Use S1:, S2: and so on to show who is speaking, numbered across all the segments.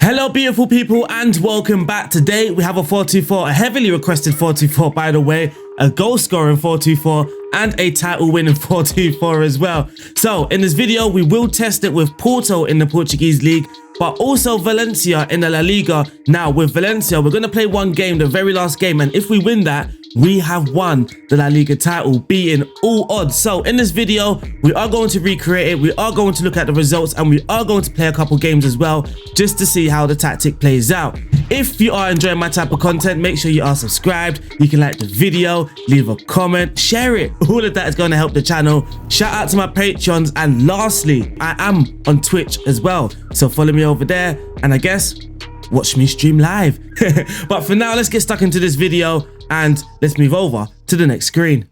S1: Hello beautiful people and welcome back. Today we have a 4-2-4, a heavily requested 4-2-4 by the way, a goal scoring 4-2-4 and a title winning 4-2-4 as well. So in this video we will test it with Porto in the Portuguese League, but also Valencia in the La Liga. Now with Valencia we're going to play one game, the very last game, and if we win that we have won the La Liga title, beating all odds. So in this video we are going to recreate it, we are going to look at the results, and we are going to play a couple games as well just to see how the tactic plays out. If you are enjoying my type of content, make sure you are subscribed, you can like the video, leave a comment, share it. All of that is going to help the channel. Shout out to my Patreons, and lastly I am on Twitch as well, so follow me over there and I guess watch me stream live. But for now, let's get stuck into this video and let's move over to the next screen.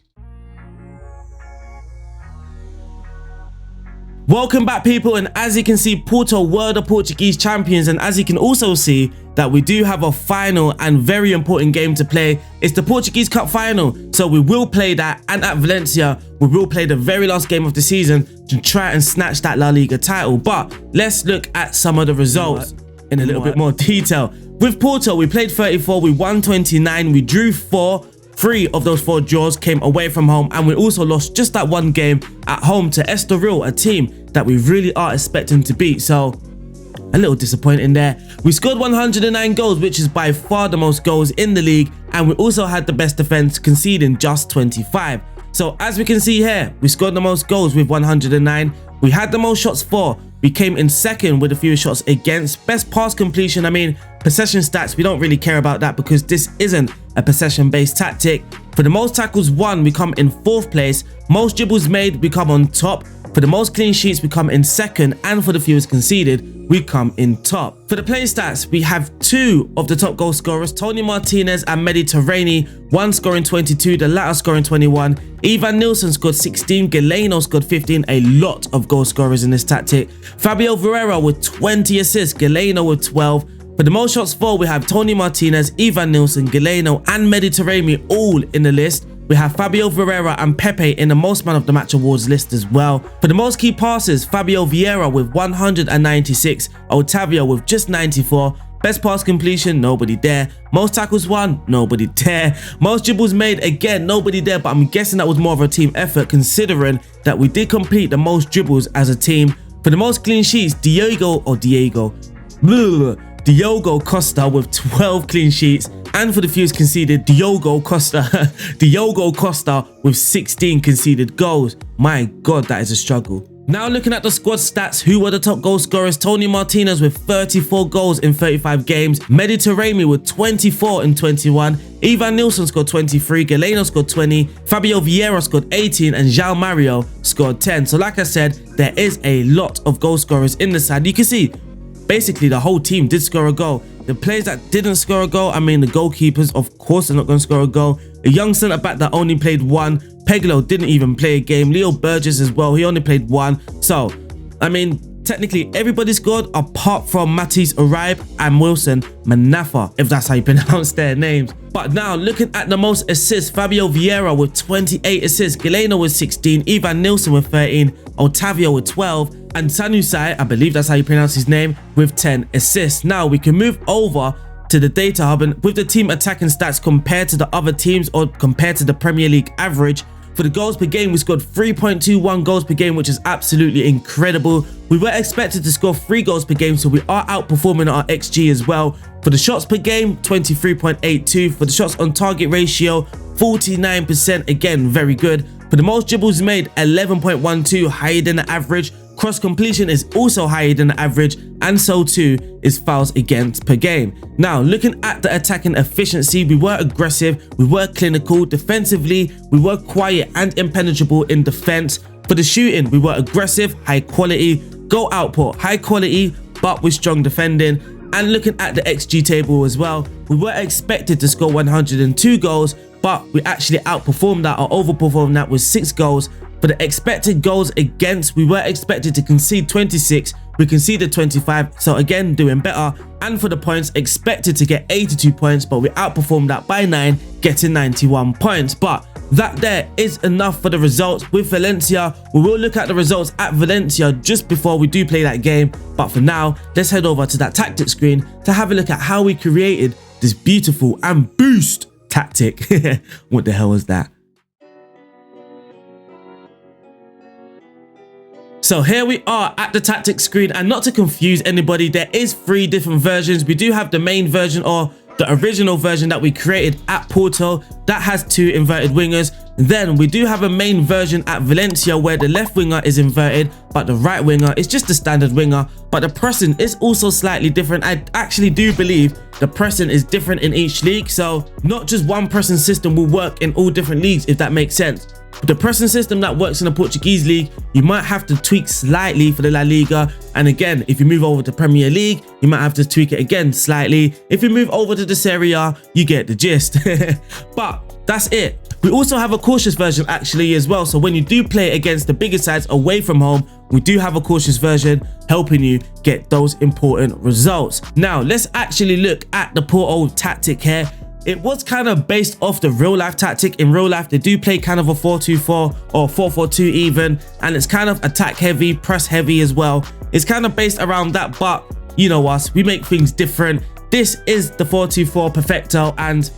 S1: Welcome back people, and as you can see, Porto were the Portuguese champions, and as you can also see that we do have a final and very important game to play. It's the Portuguese Cup Final, so we will play that, and at Valencia we will play the very last game of the season to try and snatch that La Liga title. But let's look at some of the results in a little bit more detail. With Porto, we played 34, we won 29, we drew 4. 3 of those 4 draws came away from home, and we also lost just that one game at home to Estoril, a team that we really are expecting to beat. So a little disappointing there. We scored 109 goals, which is by far the most goals in the league, and we also had the best defense, conceding just 25. So as we can see here, we scored the most goals with 109. We had the most shots for. We came in second with the fewest shots against. Best pass completion, I mean, possession stats, we don't really care about that because this isn't a possession based tactic. For the most tackles won, we come in 4th place. Most dribbles made, we come on top. For the most clean sheets, we come in second, and for the fewest conceded, we come in top. For the play stats, we have 2 of the top goal scorers, Tony Martinez and Mehdi Taremi, one scoring 22, the latter scoring 21. Ivan Nilsson scored 16, Galeno scored 15, a lot of goal scorers in this tactic. Fabio Vieira with 20 assists, Galeno with 12. For the most shots for, we have Tony Martinez, Ivan Nilsson, Galeno and Mehdi Taremi all in the list. We have Fabio Vieira and Pepe in the most man of the match awards list as well. For the most key passes, Fabio Vieira with 196, Otavio with just 94. Best pass completion, nobody there. Most tackles won, nobody there. Most dribbles made, again, nobody there, but I'm guessing that was more of a team effort considering that we did complete the most dribbles as a team. For the most clean sheets, Diogo Costa with 12 clean sheets, and for the fewest conceded, Diogo Costa with 16 conceded goals. My god, that is a struggle. Now looking at the squad stats, who were the top goal scorers? Tony Martinez with 34 goals in 35 games, Mehdi Taremi with 24 in 21, Ivan Nilsson scored 23, Galeno scored 20, Fabio Vieira scored 18, and João Mario scored 10. So like I said, there is a lot of goal scorers in the side. You can see basically the whole team did score a goal. The players that didn't score a goal, I mean the goalkeepers, of course they're not going to score a goal. A young centre back that only played 1. Peglo didn't even play a game. Leo Burgess as well, he only played 1. So I mean technically everybody scored apart from Matisse Uribe and Wilson Manafa, if that's how you pronounce their names. But now looking at the most assists, Fabio Vieira with 28 assists, Galeno with 16, Ivan Nilsson with 13, Otavio with 12, and Sanusai, I believe that's how you pronounce his name, with 10 assists. Now we can move over to the data hub, and with the team attacking stats compared to the other teams or compared to the Premier League average, for the goals per game, we scored 3.21 goals per game, which is absolutely incredible. We were expected to score 3 goals per game, so we are outperforming our XG as well. For the shots per game, 23.82. For the shots on target ratio, 49%, again, very good. For the most dribbles made, 11.12, higher than the average. Cross completion is also higher than the average, and so too is fouls against per game. Now looking at the attacking efficiency, we were aggressive, we were clinical. Defensively, we were quiet and impenetrable in defense. For the shooting, we were aggressive, high quality. Goal output, high quality but with strong defending. And looking at the XG table as well, we were expected to score 102 goals, but we actually outperformed that or overperformed that with 6 goals. For the expected goals against, we were expected to concede 26, we conceded 25, so again doing better. And for the points, expected to get 82 points, but we outperformed that by 9, getting 91 points. But that there is enough for the results with Valencia. We will look at the results at Valencia just before we do play that game, but for now, let's head over to that tactic screen to have a look at how we created this beautiful and boost tactic. What the hell was that? So here we are at the tactics screen, and not to confuse anybody, there is 3 different versions. We do have the main version, or the original version that we created at Porto, that has 2 inverted wingers. Then we do have a main version at Valencia where the left winger is inverted, but the right winger is just a standard winger. But the pressing is also slightly different. I actually do believe the pressing is different in each league, so not just one pressing system will work in all different leagues, if that makes sense. The pressing system that works in the Portuguese league, you might have to tweak slightly for the La Liga. And again, if you move over to Premier League, you might have to tweak it again slightly. If you move over to the Serie A, you get the gist. But that's it. We also have a cautious version actually as well. So when you do play against the bigger sides away from home, we do have a cautious version helping you get those important results. Now, let's actually look at the Porto tactic here. It was kind of based off the real life tactic. In real life, they do play kind of a 4-2-4 or 4-4-2 even, and it's kind of attack heavy, press heavy as well. It's kind of based around that, but you know us, we make things different. This is the 4-2-4 perfecto, and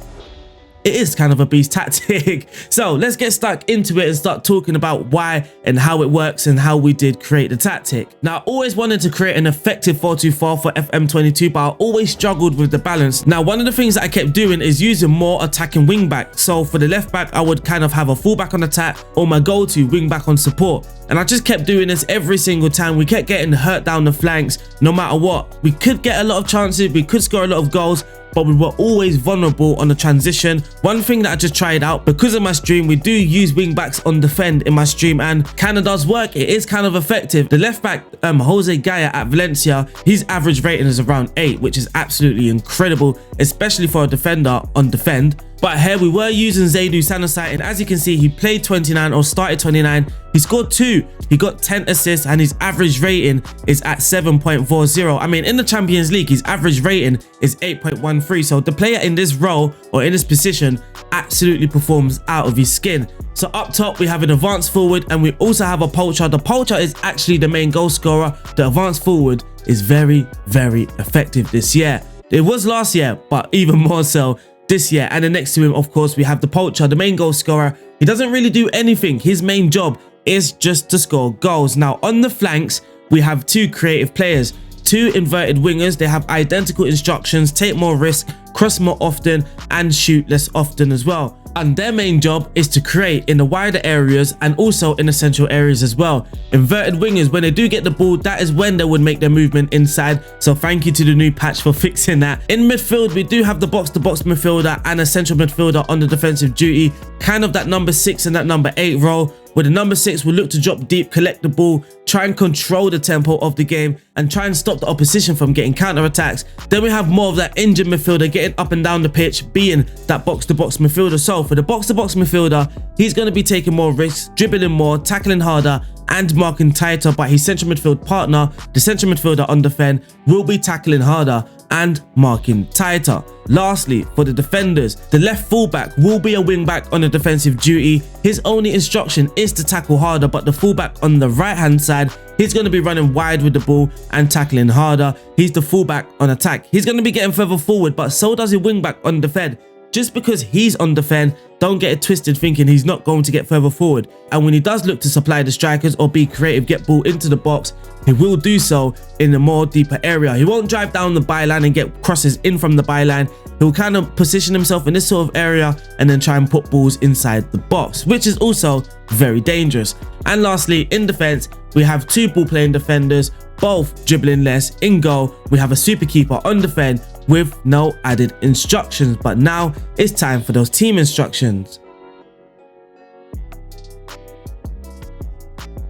S1: it is kind of a beast tactic. So let's get stuck into it and start talking about why and how it works and how we did create the tactic. Now, I always wanted to create an effective 4-2-4 for FM22, but I always struggled with the balance. Now, one of the things that I kept doing is using more attacking wing back. So for the left back, I would kind of have a fullback on attack or my go-to wing back on support. And I just kept doing this every single time. We kept getting hurt down the flanks no matter what. We could get a lot of chances, we could score a lot of goals, but we were always vulnerable on the transition. One thing that I just tried out, because of my stream, we do use wing backs on defend in my stream, and kind of does work. It is kind of effective. The left back, Jose Gaya at Valencia, his average rating is around 8, which is absolutely incredible, especially for a defender on defend. But here we were using Zaidu Sanosite, and as you can see, he played 29 or started 29. He scored 2, he got 10 assists, and his average rating is at 7.40. I mean, in the Champions League, his average rating is 8.13. So the player in this role or in this position absolutely performs out of his skin. So up top, we have an advanced forward, and we also have a poacher. The poacher is actually the main goal scorer. The advanced forward is very, very effective this year. It was last year, but even more so this year. And then next to him, of course, we have the poacher, the main goal scorer. He doesn't really do anything. His main job is just to score goals. Now, on the flanks, we have 2 creative players, 2 inverted wingers. They have identical instructions: take more risk, cross more often, and shoot less often as well. And their main job is to create in the wider areas and also in the central areas as well. Inverted wingers, when they do get the ball, that is when they would make their movement inside. So thank you to the new patch for fixing that. In midfield, we do have the box-to-box midfielder and a central midfielder on the defensive duty, kind of that number 6 and that number 8 role, where the number 6 will look to drop deep, collect the ball, try and control the tempo of the game, and try and stop the opposition from getting counter-attacks. Then we have more of that injured midfielder getting up and down the pitch, being that box-to-box midfielder. So for the box-to-box midfielder, he's going to be taking more risks, dribbling more, tackling harder, and marking tighter. But his central midfield partner, the central midfielder on defend, will be tackling harder and marking tighter. Lastly, for the defenders, the left fullback will be a wing back on the defensive duty. His only instruction is to tackle harder, but the fullback on the right hand side, he's going to be running wide with the ball and tackling harder. He's the fullback on attack. He's going to be getting further forward, but so does the wing back on defend. Just because he's on defend, don't get it twisted thinking he's not going to get further forward. And when he does look to supply the strikers or be creative, get ball into the box, he will do so in a more deeper area. He won't drive down the byline and get crosses in from the byline. He'll kind of position himself in this sort of area and then try and put balls inside the box, which is also very dangerous. And lastly, in defense, we have 2 ball playing defenders, both dribbling less. In goal, we have a super keeper on defend with no added instructions. But now it's time for those team instructions.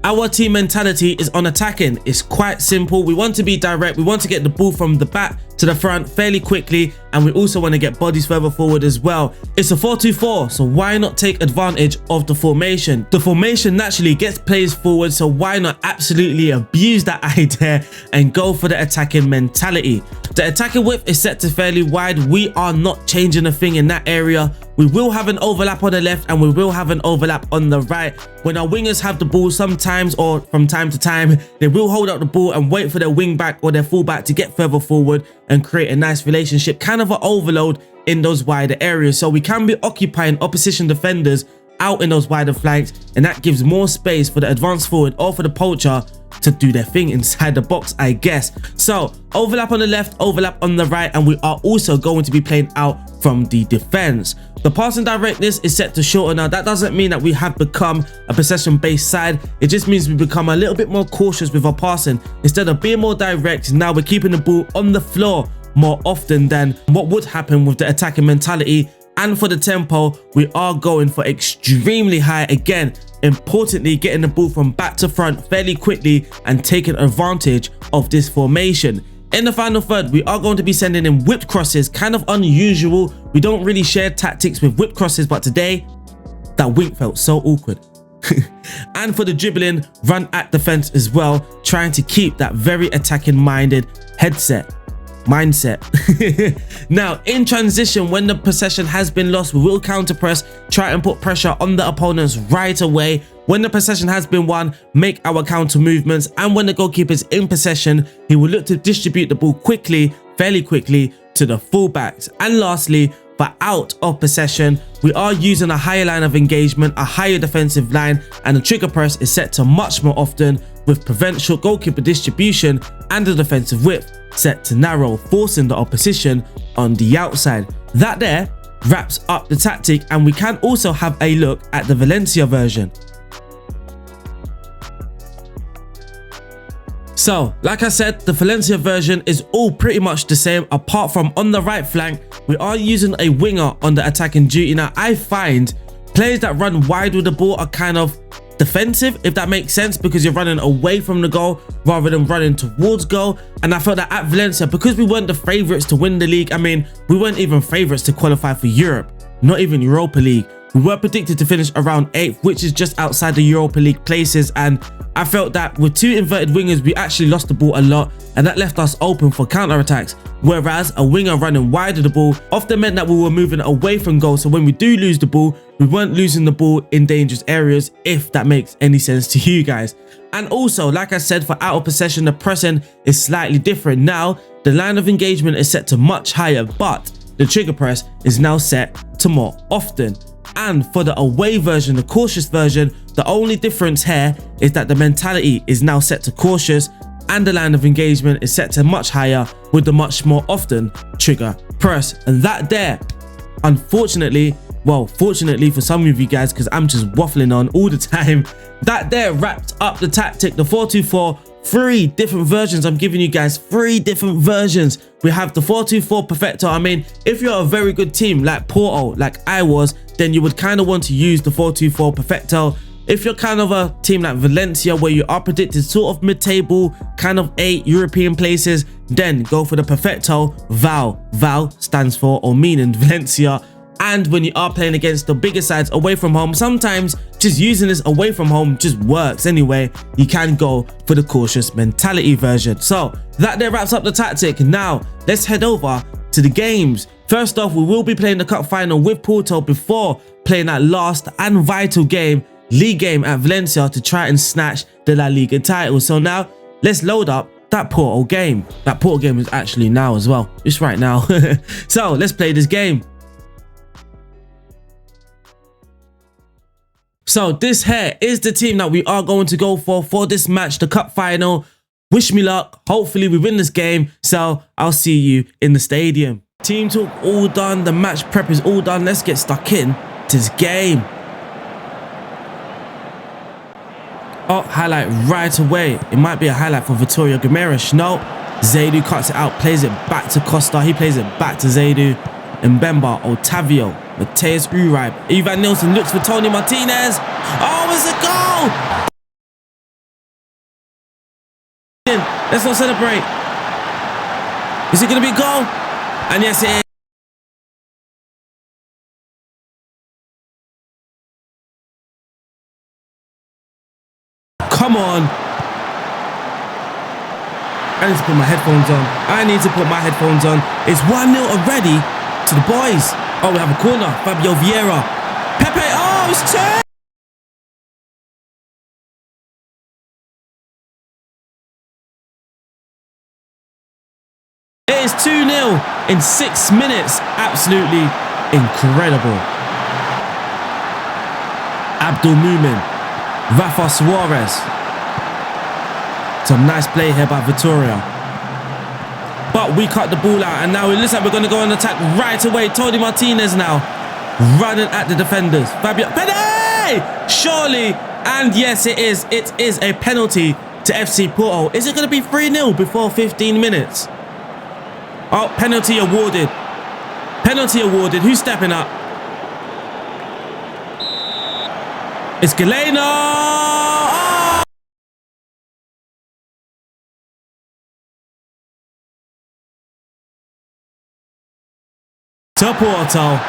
S1: Our team mentality is on attacking. It's quite simple. We want to be direct. We want to get the ball from the back to the front fairly quickly, and we also want to get bodies further forward as well. It's a 4-2-4, so why not take advantage of the formation? The formation naturally gets players forward, so why not absolutely abuse that idea and go for the attacking mentality? The attacking width is set to fairly wide. We are not changing a thing in that area. We will have an overlap on the left and we will have an overlap on the right. When our wingers have the ball sometimes, or from time to time, they will hold up the ball and wait for their wing back or their fullback to get further forward and create a nice relationship, kind of an overload in those wider areas. So we can be occupying opposition defenders out in those wider flanks, and that gives more space for the advanced forward or for the poacher to do their thing inside the box, I guess. So overlap on the left, overlap on the right, and we are also going to be playing out from the defense. The passing directness is set to shorter. Now that doesn't mean that we have become a possession based side, it just means we become a little bit more cautious with our passing. Instead of being more direct, now we're keeping the ball on the floor more often than what would happen with the attacking mentality. And for the tempo, we are going for extremely high. Again, importantly, getting the ball from back to front fairly quickly and taking advantage of this formation. In the final third, we are going to be sending in whipped crosses, kind of unusual. We don't really share tactics with whipped crosses, but today, that wink felt so awkward. And for the dribbling, run at defense as well, trying to keep that very attacking minded mindset. Now in transition, when the possession has been lost, we will counter press, try and put pressure on the opponents right away. When the possession has been won, make our counter movements, and when the goalkeeper is in possession, he will look to distribute the ball fairly quickly to the fullbacks. And lastly, for out of possession, we are using a higher line of engagement, a higher defensive line, and the trigger press is set to much more often, with provincial goalkeeper distribution and the defensive width set to narrow, forcing the opposition on the outside. That there wraps up the tactic, and we can also have a look at the Valencia version. So, like I said, the Valencia version is all pretty much the same, apart from on the right flank, we are using a winger on the attacking duty. Now, I find players that run wide with the ball are kind of defensive, if that makes sense, because you're running away from the goal rather than running towards goal. And I felt that at Valencia, because we weren't the favourites to win the league, I mean, we weren't even favourites to qualify for Europe, not even Europa League. We were predicted to finish around 8th, which is just outside the Europa League places, and I felt that with two inverted wingers, we actually lost the ball a lot, and that left us open for counter-attacks, whereas a winger running wide of the ball often meant that we were moving away from goal, so when we do lose the ball, we weren't losing the ball in dangerous areas, if that makes any sense to you guys. And also, like I said, for out of possession, the pressing is slightly different. Now, the line of engagement is set to much higher, but the trigger press is now set to more often. And for the away version, the cautious version, the only difference here is that the mentality is now set to cautious and the line of engagement is set to much higher with the much more often trigger press. And that there, unfortunately, well, fortunately for some of you guys, because I'm just waffling on all the time, that there wrapped up the tactic, the 4-2-4. 3 different versions. I'm giving you guys 3 different versions. We have the 4-2-4 perfecto. I mean, if you're a very good team like Porto, like I was, then you would kind of want to use the 4-2-4 perfecto. If you're kind of a team like Valencia, where you are predicted sort of mid-table, kind of 8 European places, then go for the perfecto. Val stands for, or meaning, Valencia. And when you are playing against the bigger sides away from home, sometimes just using this away from home just works anyway. You can go for the cautious mentality version. So that there wraps up the tactic. Now let's head over to the games. First off, we will be playing the cup final with Porto before playing that last and vital game, league game at Valencia, to try and snatch the La Liga title. So now let's load up that Porto game. That Porto game is actually now as well. It's right now. So let's play this game. So this here is the team that we are going to go for this match, the cup final. Wish me luck. Hopefully we win this game. So I'll see you in the stadium. Team talk all done. The match prep is all done. Let's get stuck in to this game. Oh, highlight right away. It might be a highlight for Vittorio Gomes. No, Zaidu cuts it out, plays it back to Costa. He plays it back to Zaidu. Mbemba, Otavio, Mateus Uribe. Ivan Nilsson looks for Tony Martinez. Oh, it's a goal! Let's not celebrate. Is it going to be a goal? And yes, it is. Come on. I need to put my headphones on. It's 1-0 already to the boys. Oh, we have a corner. Fabio Vieira. Pepe. Oh, it's 2. It is 2-0 in 6 minutes. Absolutely incredible. Abdul Mumin. Rafa Suarez. Some nice play here by Vittoria. But we cut the ball out, and now it looks like we're going to go on attack right away. Tony Martinez now running at the defenders. Fabio. Penalty! Surely. And yes, it is. It is a penalty to FC Porto. Is it going to be 3-0 before 15 minutes? Oh, penalty awarded. Penalty awarded. Who's stepping up? It's Galeno. Oh! To Porto.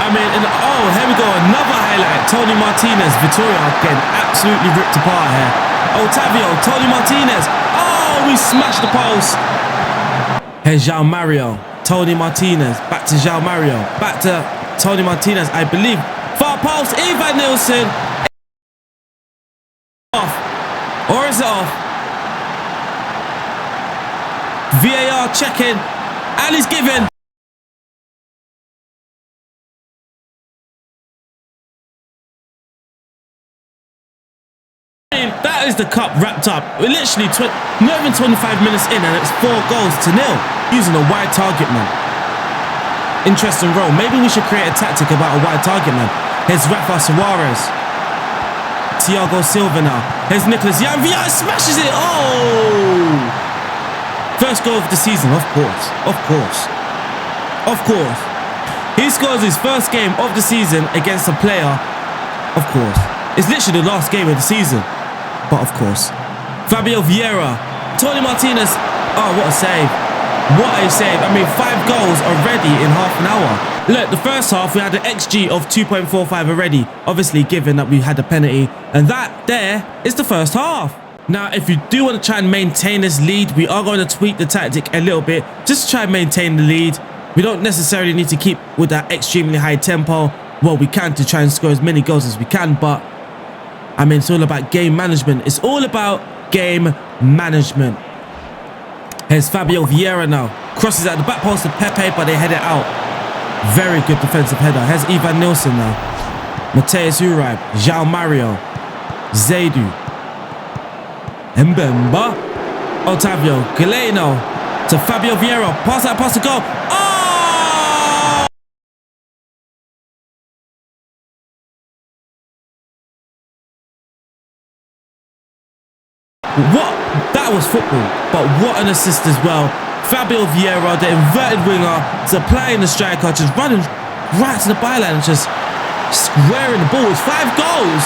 S1: Oh, here we go. Another highlight. Tony Martinez. Vittoria getting absolutely ripped apart here. Otavio. Tony Martinez. Oh, we smashed the post. Here's João Mario. Tony Martinez. Back to João Mario. Back to Tony Martinez, I believe. Far post. Ivan Nilsson. Off. Or is it off? VAR checking. And he's given. That is the cup wrapped up. We're literally not even 25 minutes in, and it's 4 goals to 0 using a wide target man. Interesting role. Maybe we should create a tactic about a wide target man. Here's Rafa Suarez. Thiago Silva now. Here's Nicolas Janvier. Smashes it. Oh! First goal of the season, of course. Of course. Of course. He scores his first game of the season against a player. Of course. It's literally the last game of the season. But of course. Fabio Vieira. Tony Martinez. Oh, what a save. What a save. I mean, 5 goals already in half an hour. Look, the first half, we had an XG of 2.45 already. Obviously, given that we had a penalty. And that there is the first half. Now, if you do want to try and maintain this lead, we are going to tweak the tactic a little bit. Just to try and maintain the lead. We don't necessarily need to keep with that extremely high tempo. Well, we can to try and score as many goals as we can, but I mean, it's all about game management. It's all about game management. Here's Fabio Vieira now. Crosses at the back post to Pepe, but they head it out. Very good defensive header. Here's Ivan Nilsson now. Mateus Uribe. João Mario. Zaidu. Mbemba. Otavio. Galeno. To Fabio Vieira. Pass that pass to goal. Oh! What? That was football, but what an assist as well. Fabio Vieira, the inverted winger, supplying the striker, just running right to the byline and just squaring the ball. It's 5 goals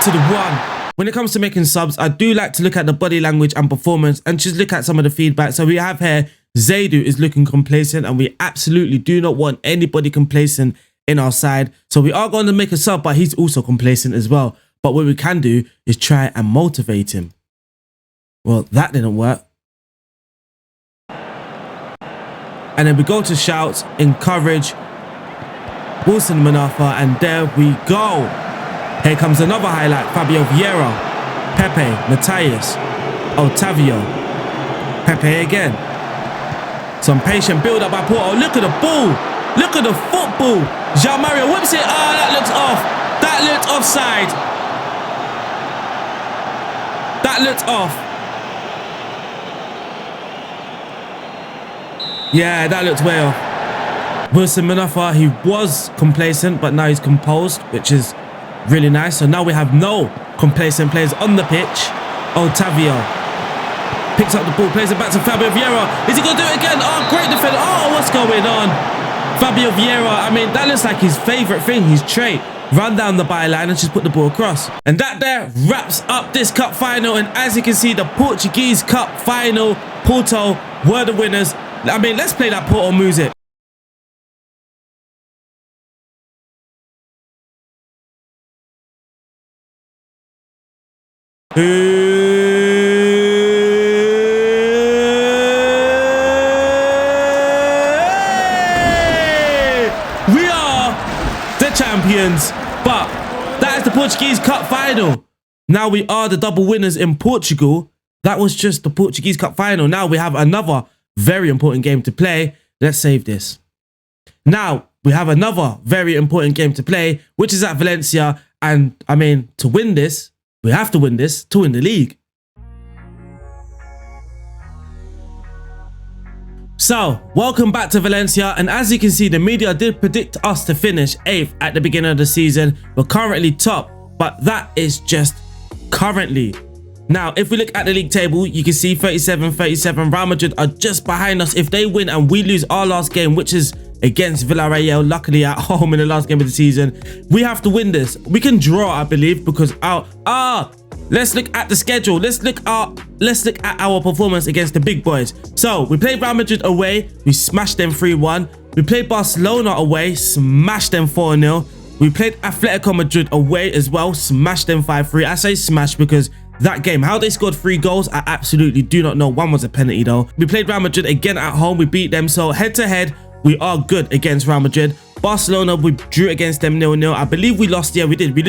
S1: to the 1. When it comes to making subs, I do like to look at the body language and performance and just look at some of the feedback. So we have here, Zaidu is looking complacent, and we absolutely do not want anybody complacent in our side. So we are going to make a sub, but he's also complacent as well. But what we can do is try and motivate him. Well, that didn't work. And then we go to shouts, encourage, Wilson Manafa, and there we go. Here comes another highlight. Fabio Vieira, Pepe, Mateus, Otavio, Pepe again. Some patient build up by Porto. Look at the ball. Look at the football. João Mario whips it. Oh, that looks off. That looked offside. That looked off. Yeah, that looked way off. Wilson Manafa, he was complacent, but now he's composed, which is really nice. So now we have no complacent players on the pitch. Otavio picks up the ball, plays it back to Fabio Vieira. Is he going to do it again? Oh, great defender. Oh, what's going on? Fabio Vieira, I mean, that looks like his favourite thing, his trait. run down the byline and just put the ball across. And that there wraps up this cup final. And as you can see, the Portuguese Cup Final, Porto were the winners. I mean, let's play that Porto music. We are the champions, but that is the Portuguese Cup Final. Now we are the double winners in Portugal. That was just the Portuguese Cup Final. Now we have another very important game to play. Let's save this. Now we have another very important game to play, which is at Valencia. And I mean, to win this, we have to win this to win the league. So, welcome back to Valencia, and as you can see, the media did predict us to finish 8th at the beginning of the season. We're currently top, but that is just currently. Now, if we look at the league table, you can see 37. Real Madrid are just behind us. If they win and we lose our last game, which is against Villarreal, luckily at home in the last game of the season, we have to win this. We can draw, I believe, because let's look at the schedule. Let's look at our performance against the big boys. So we played Real Madrid away, we smashed them 3-1. We played Barcelona away, smashed them 4-0. We played Atletico Madrid away as well, smashed them 5-3. I say smash because that game, how they scored 3 goals, I absolutely do not know. One was a penalty though. We played Real Madrid again at home, we beat them. So head to head, we are good against Real Madrid. Barcelona, we drew against them 0-0. I believe we lost. Yeah, we did. We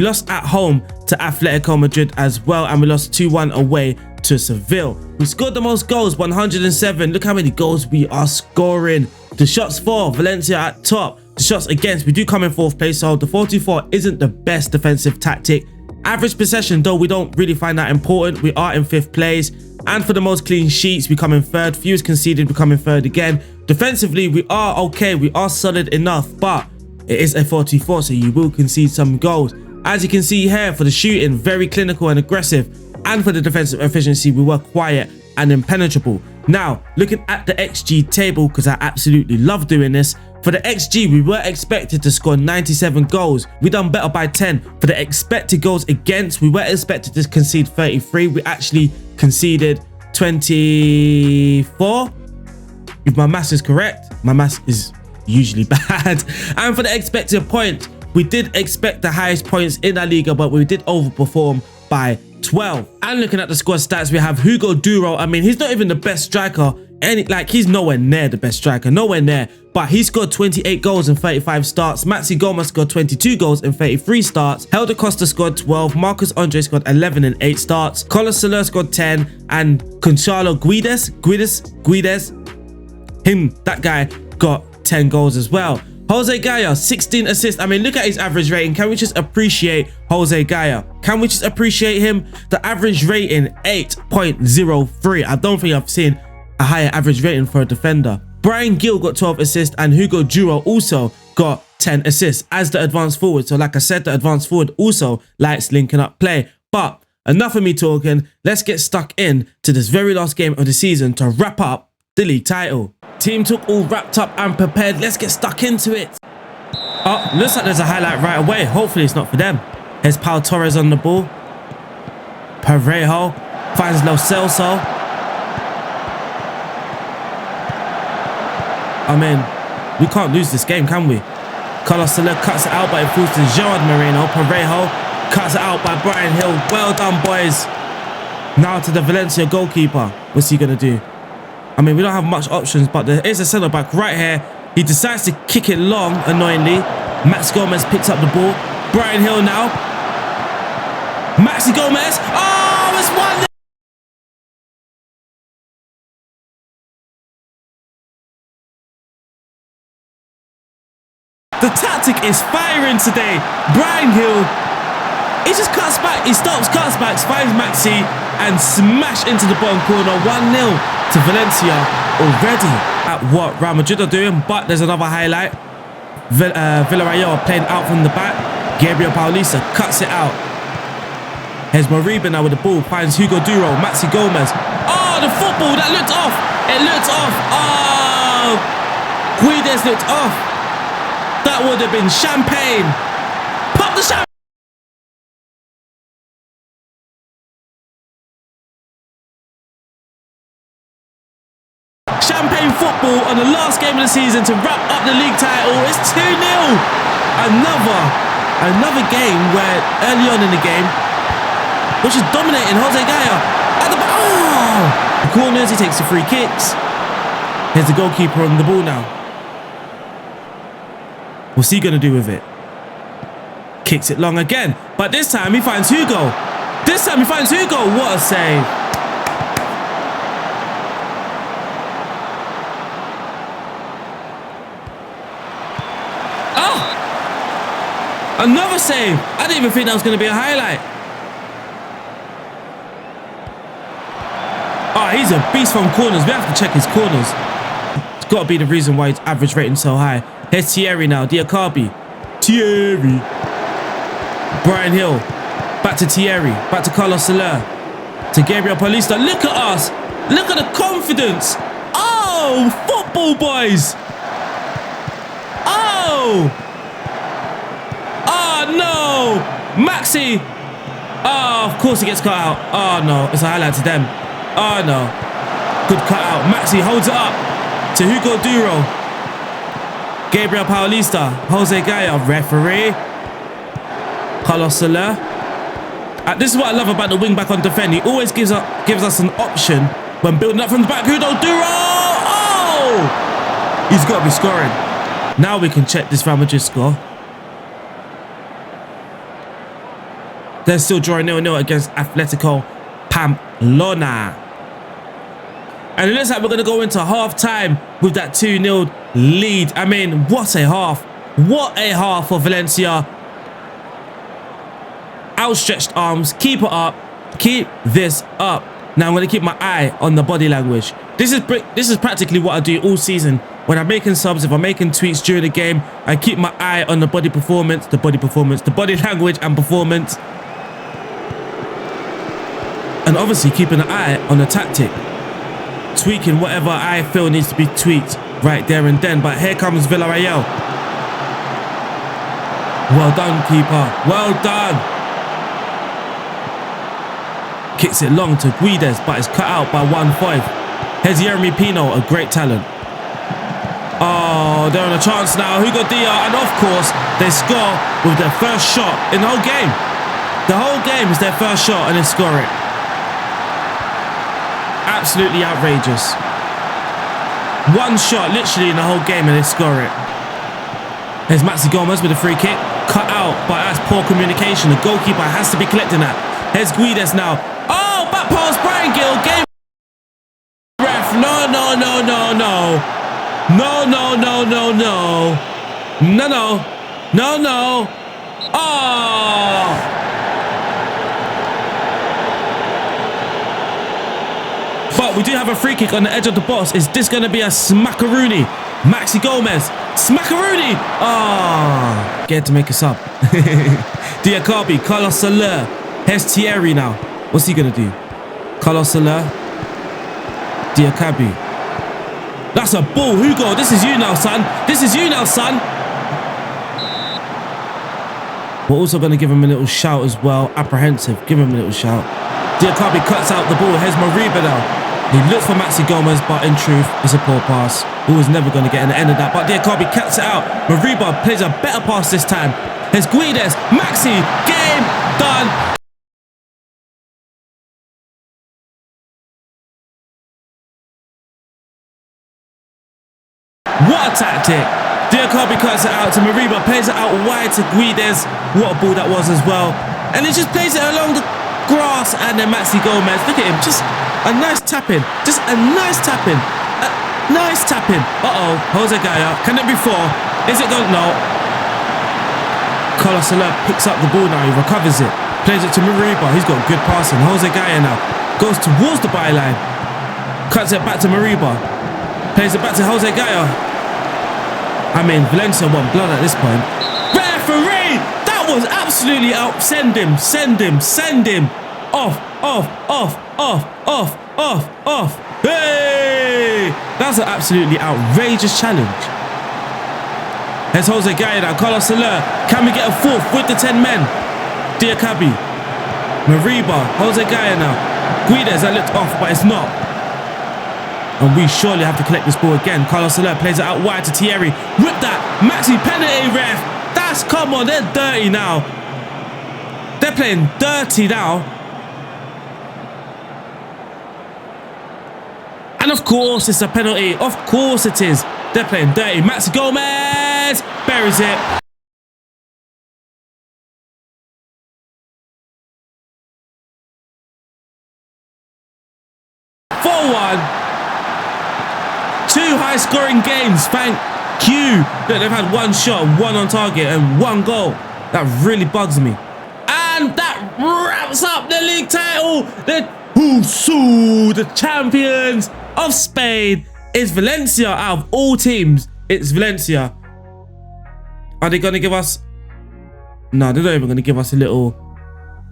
S1: lost at home to Atletico Madrid as well, and we lost 2-1 away to Seville. We scored the most goals, 107. Look how many goals we are scoring. The shots for Valencia at top. The shots against, we do come in 4th place, so the 4-2-4 isn't the best defensive tactic. Average possession, though, we don't really find that important. We are in 5th place. And for the most clean sheets, we come in 3rd. Fewest conceded, we come in 3rd again. Defensively, we are okay. We are solid enough, but it is a 4-2-4, so you will concede some goals. As you can see here, for the shooting, very clinical and aggressive. And for the defensive efficiency, we were quiet and impenetrable. Now, looking at the XG table, because I absolutely love doing this. For the XG, we were expected to score 97 goals. We done better by 10. For the expected goals against, we were expected to concede 33. We actually conceded 24. If my maths is correct, my maths is usually bad. And for the expected points, we did expect the highest points in La Liga, but we did overperform by 12. And looking at the squad stats, we have Hugo Duro. I mean, he's not even the best striker. He's nowhere near the best striker, nowhere near. But he scored 28 goals in 35 starts. Maxi Gomez scored 22 goals in 33 starts. Helder Costa scored 12. Marcus Andre scored 11 in 8 starts. Carlos Soler scored 10. And Gonzalo Guedes, that guy got 10 goals as well. Jose Gaya, 16 assists. I mean, look at his average rating. Can we just appreciate Jose Gaya? Can we just appreciate him? The average rating, 8.03. I don't think I've seen a higher average rating for a defender. Brian Gill got 12 assists and Hugo Duro also got 10 assists as the advanced forward. So like I said, the advanced forward also likes linking up play. But enough of me talking. Let's get stuck in to this very last game of the season to wrap up the league title. Team talk all wrapped up and prepared. Let's get stuck into it. Oh, looks like there's a highlight right away. Hopefully it's not for them. Here's Pau Torres on the ball. Parejo finds Lo Celso. I mean, we can't lose this game, can we? Carlos Soler cuts it out, but it falls to Gerard Moreno. Parejo cuts it out by Brian Hill. Well done, boys. Now to the Valencia goalkeeper. What's he going to do? I mean, we don't have much options, but there is a centre-back right here. He decides to kick it long, annoyingly. Max Gomez picks up the ball. Brian Hill now. Maxi Gomez. Oh, it's 1-0. The tactic is firing today. Brian Hill, he just cuts back. He stops, cuts back, finds Maxi and smash into the bottom corner. 1-0 to Valencia already. At what Real Madrid are doing, but there's another highlight. Villarreal playing out from the back. Gabriel Paulista cuts it out. Here's Moriba now with the ball. Finds Hugo Duro. Maxi Gomez. Oh, the football. That looked off. It looked off. Oh, Guedes looked off. That would have been champagne. Italian football on the last game of the season to wrap up the league title. It's 2-0. Another game where early on in the game, which is dominating Jose Gaya at the back. Oh! The corners, he takes the free kicks. Here's the goalkeeper on the ball now. What's he going to do with it? Kicks it long again. But this time he finds Hugo. What a save. Oh! Another save. I didn't even think that was going to be a highlight. Oh, he's a beast from corners. We have to check his corners. It's got to be the reason why his average rating's so high. Here's Thierry now. Diakabi. Thierry. Brian Hill. Back to Thierry. Back to Carlos Soler. To Gabriel Paulista. Look at us. Look at the confidence. Oh, football boys. Oh. Oh, no. Maxi. Oh, of course he gets cut out. Oh, no. It's a highlight to them. Oh, no. Good cut out. Maxi holds it up to Hugo Duro. Gabriel Paulista. Jose Gaya. Referee. Carlos Soler. This is what I love about the wing back on defend. He always gives us an option when building up from the back. Hugo Duro. Oh! He's got to be scoring. Now we can check this Real Madrid score. They're still drawing 0-0 against Atletico Pamplona. And it looks like we're going to go into half-time with that 2-0 lead. I mean, what a half. What a half for Valencia. Outstretched arms. Keep it up. Keep this up. Now I'm going to keep my eye on the body language. This is practically what I do all season. When I'm making subs, if I'm making tweets during the game, I keep my eye on the body performance, the body language and performance. And obviously keeping an eye on the tactic. Tweaking whatever I feel needs to be tweaked right there and then. But here comes Villarreal. Well done, keeper. Well done. Kicks it long to Guedes, but it's cut out by 1-5. Here's Yeremy Pino, a great talent. Oh, they're on a chance now. Hugo Dia, and of course, they score with their first shot in the whole game. The whole game is their first shot, and they score it. Absolutely outrageous. One shot, literally, in the whole game, and they score it. There's Maxi Gomez with a free kick. Cut out, but that's poor communication. The goalkeeper has to be collecting that. Here's Guedes now. Oh, back pass, Brian Gill. Game ref. No. Oh. But we do have a free kick on the edge of the box. Is this going to be a smackaroonie? Maxi Gomez. Smackaroonie. Oh. Get to make a sub. Diakabi. Carlos Soler. Here's Thierry now. What's he going to do? Carlos Soler. Diakabi. That's a ball. Hugo, this is you now, son. We're also going to give him a little shout as well. Apprehensive. Give him a little shout. Diakabi cuts out the ball. Here's Mariba now. He looks for Maxi Gomez, but in truth, it's a poor pass. He was never going to get in the end of that. But Diakabi cuts it out. Mariba plays a better pass this time. Here's Guedes. Maxi. Game done. What a tactic. Diakabi cuts it out to Mariba, plays it out wide to Guedes. What a ball that was as well. And he just plays it along the grass, and then Maxi Gomez. Look at him, just a nice tapping. Uh-oh, Jose Gaya. Can it be 4? Is it going? No. Carlos Soler picks up the ball now. He recovers it. Plays it to Mariba. He's got good passing. Jose Gaya now goes towards the byline. Cuts it back to Mariba. Plays it back to Jose Gaya. I mean, Valencia want blood at this point. Referee! That was absolutely out. Send him. Off. Hey! That's an absolutely outrageous challenge. Here's Jose Gaya now. Carlos Soler. Can we get a 4th with the 10 men? Diakabi. Mariba. Jose Gaya now. Guedes, that looked off, but it's not. And we surely have to collect this ball again. Carlos Soler plays it out wide to Thierry. Whip that. Maxi penalty, ref. That's, come on, they're dirty now. They're playing dirty now. And of course, it's a penalty. Of course it is. They're playing dirty. Maxi Gomez buries it. Two high-scoring games, thank you. Look, they've had one shot, one on target, and one goal. That really bugs me. And that wraps up the league title. The champions of Spain is Valencia. Out of all teams, it's Valencia. Are they going to give us... No, they're not even going to give us a little...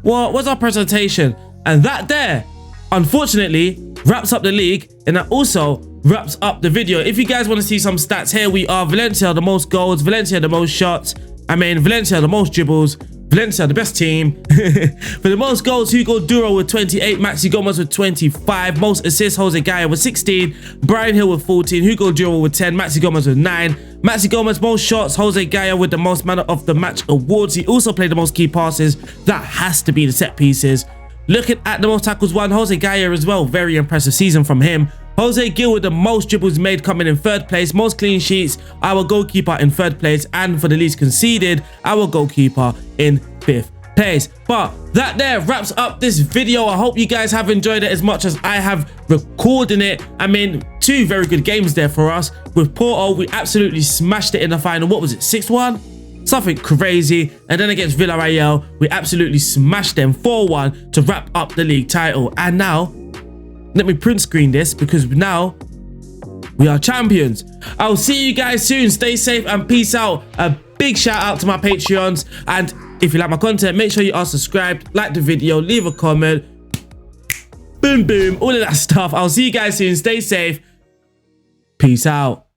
S1: What was our presentation? And that there, unfortunately, wraps up the league, and that also wraps up the video. If you guys want to see some stats, here we are. Valencia the most goals, Valencia the most shots, Valencia the most dribbles, Valencia the best team. For the most goals, Hugo Duro with 28, Maxi Gomez with 25, most assists, Jose Gaya with 16, Brian Hill with 14, Hugo Duro with 10, Maxi Gomez with 9, Maxi Gomez most shots, Jose Gaya with the most man of the match awards. He also played the most key passes. That has to be the set pieces. Looking at the most tackles won, Jose Gaya as well. Very impressive season from him. Jose Gil with the most dribbles made, coming in 3rd place. Most clean sheets, our goalkeeper in 3rd place. And for the least conceded, our goalkeeper in 5th place. But that there wraps up this video. I hope you guys have enjoyed it as much as I have recording it. 2 very good games there for us. With Porto, we absolutely smashed it in the final. What was it, 6-1? Something crazy. And then against Villarreal, we absolutely smashed them 4-1 to wrap up the league title. And now, let me print screen this, because now we are champions. I'll see you guys soon. Stay safe and peace out. A big shout out to my Patreons. And if you like my content, make sure you are subscribed, like the video, leave a comment. Boom, boom, all of that stuff. I'll see you guys soon. Stay safe. Peace out.